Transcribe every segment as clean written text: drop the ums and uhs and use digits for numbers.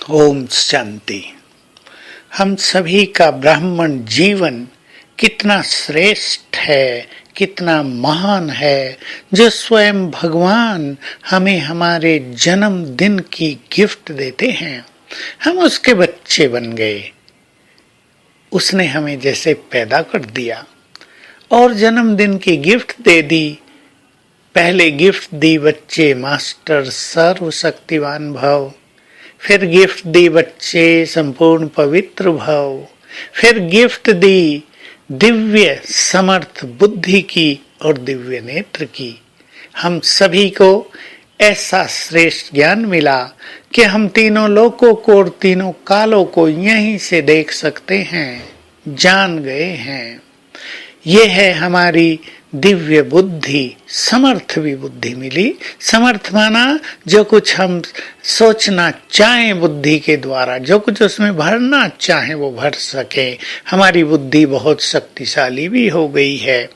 ओम शांति। हम सभी का ब्राह्मण जीवन कितना श्रेष्ठ है, कितना महान है, जो स्वयं भगवान हमें हमारे जन्मदिन की गिफ्ट देते हैं। हम उसके बच्चे बन गए। उसने हमें जैसे पैदा कर दिया और जन्मदिन की गिफ्ट दे दी। पहले गिफ्ट दी बच्चे मास्टर सर्वशक्तिवान भव, फिर गिफ्ट दी बच्चे संपूर्ण पवित्र भव, फिर गिफ्ट दी दिव्य समर्थ बुद्धि की और दिव्य नेत्र की। हम सभी को ऐसा श्रेष्ठ ज्ञान मिला कि हम तीनों लोकों को और तीनों कालों को यहीं से देख सकते हैं, जान गए हैं। ये है हमारी दिव्य बुद्धि। समर्थ भी बुद्धि मिली। समर्थ माना जो कुछ हम सोचना चाहें बुद्धि के द्वारा, जो कुछ उसमें भरना चाहें वो भर सके। हमारी बुद्धि बहुत शक्तिशाली भी हो गई है।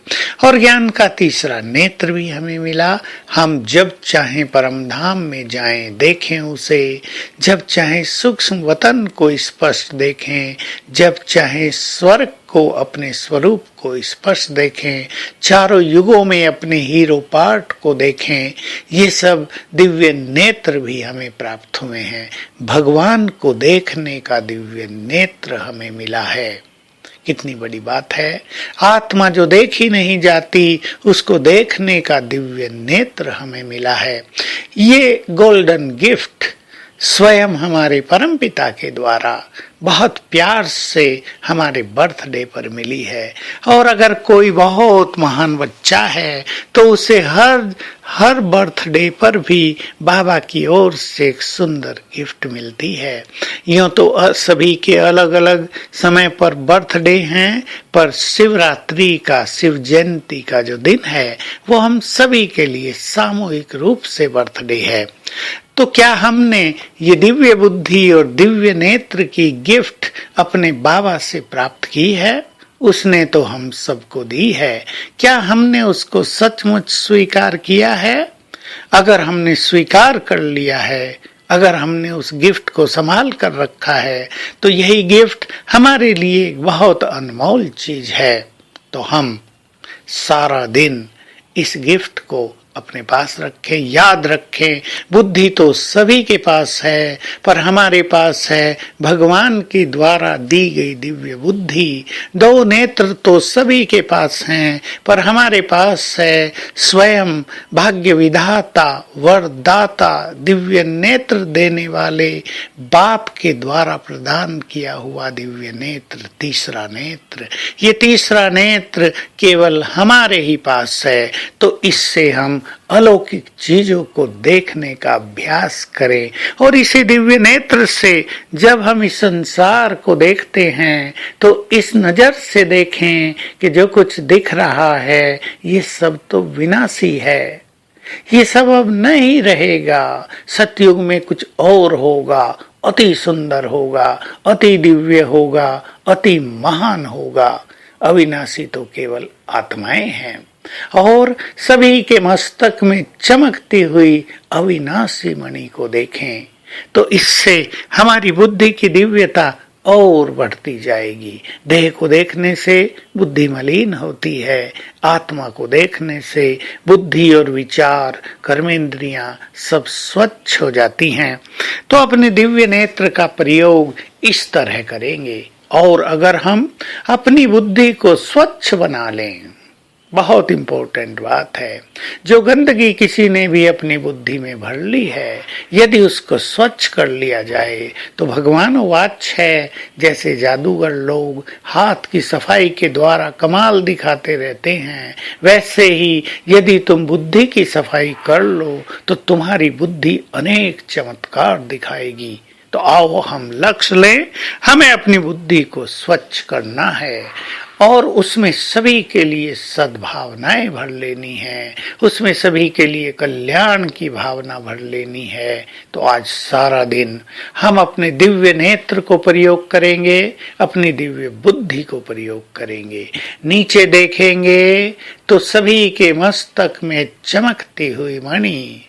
और ज्ञान का तीसरा नेत्र भी हमें मिला। हम जब चाहें परम धाम में जाएं, देखें उसे। जब चाहें सूक्ष्म वतन को स्पष्ट देखें, जब चाहें स्वर्ग को, अपने स्वरूप को स्पष्ट देखें, चारों युगों में अपने हीरो पार्ट को देखें। ये सब दिव्य नेत्र भी हमें प्राप्त हुए हैं। भगवान को देखने का दिव्य नेत्र हमें मिला है। कितनी बड़ी बात है। आत्मा जो देखी नहीं जाती उसको देखने का दिव्य नेत्र हमें मिला है। ये गोल्डन गिफ्ट स्वयं हमारे परमपिता के द्वारा बहुत प्यार से हमारे बर्थडे पर मिली है। और अगर कोई बहुत महान बच्चा है तो उसे हर बर्थडे पर भी बाबा की ओर से एक सुंदर गिफ्ट मिलती है। यूं तो सभी के अलग अलग समय पर बर्थडे हैं, पर शिवरात्रि का, शिव जयंती का जो दिन है वो हम सभी के लिए सामूहिक रूप से बर्थडे है। तो क्या हमने ये दिव्य बुद्धि और दिव्य नेत्र की गिफ्ट अपने बाबा से प्राप्त की है? उसने तो हम सबको दी है। क्या हमने उसको सचमुच स्वीकार किया है? अगर हमने स्वीकार कर लिया है, अगर हमने उस गिफ्ट को संभाल कर रखा है, तो यही गिफ्ट हमारे लिए बहुत अनमोल चीज है। तो हम सारा दिन इस गिफ्ट को अपने पास रखें, याद रखें। बुद्धि तो सभी के पास है, पर हमारे पास है भगवान के द्वारा दी गई दिव्य बुद्धि। दो नेत्र तो सभी के पास हैं, पर हमारे पास है स्वयं भाग्य विधाता, वरदाता, दिव्य नेत्र देने वाले बाप के द्वारा प्रदान किया हुआ दिव्य नेत्र, तीसरा नेत्र। ये तीसरा नेत्र केवल हमारे ही पास है। तो इससे हम अलौकिक चीजों को देखने का अभ्यास करें। और इसी दिव्य नेत्र से जब हम इस संसार को देखते हैं तो इस नजर से देखें कि जो कुछ दिख रहा है ये सब तो विनाशी है, ये सब अब नहीं रहेगा। सतयुग में कुछ और होगा, अति सुंदर होगा, अति दिव्य होगा, अति महान होगा। अविनाशी तो केवल आत्माएं हैं। और सभी के मस्तक में चमकती हुई अविनाशी मणि को देखें तो इससे हमारी बुद्धि की दिव्यता और बढ़ती जाएगी। देह को देखने से बुद्धि मलिन होती है, आत्मा को देखने से बुद्धि और विचार, कर्मेंद्रियां सब स्वच्छ हो जाती हैं। तो अपने दिव्य नेत्र का प्रयोग इस तरह करेंगे। और अगर हम अपनी बुद्धि को स्वच्छ बना लें, बहुत इंपॉर्टेंट बात है। जो गंदगी किसी ने भी अपनी बुद्धि में भर ली है, यदि उसको स्वच्छ कर लिया जाए तो भगवान वाच है। जैसे जादूगर लोग हाथ की सफाई के द्वारा कमाल दिखाते रहते हैं, वैसे ही यदि तुम बुद्धि की सफाई कर लो तो तुम्हारी बुद्धि अनेक चमत्कार दिखाएगी। तो आओ हम लक्ष्य लें, हमें अपनी बुद्धि को स्वच्छ करना है और उसमें सभी के लिए सद्भावनाएं भर लेनी है, उसमें सभी के लिए कल्याण की भावना भर लेनी है। तो आज सारा दिन हम अपने दिव्य नेत्र को प्रयोग करेंगे, अपनी दिव्य बुद्धि को प्रयोग करेंगे। नीचे देखेंगे तो सभी के मस्तक में चमकती हुई मणि,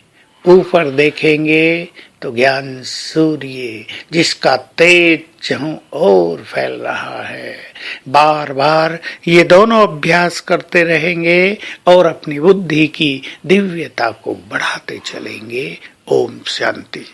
ऊपर देखेंगे तो ज्ञान सूर्य जिसका तेज जहाँ और फैल रहा है। बार बार ये दोनों अभ्यास करते रहेंगे और अपनी बुद्धि की दिव्यता को बढ़ाते चलेंगे। ओम शांति।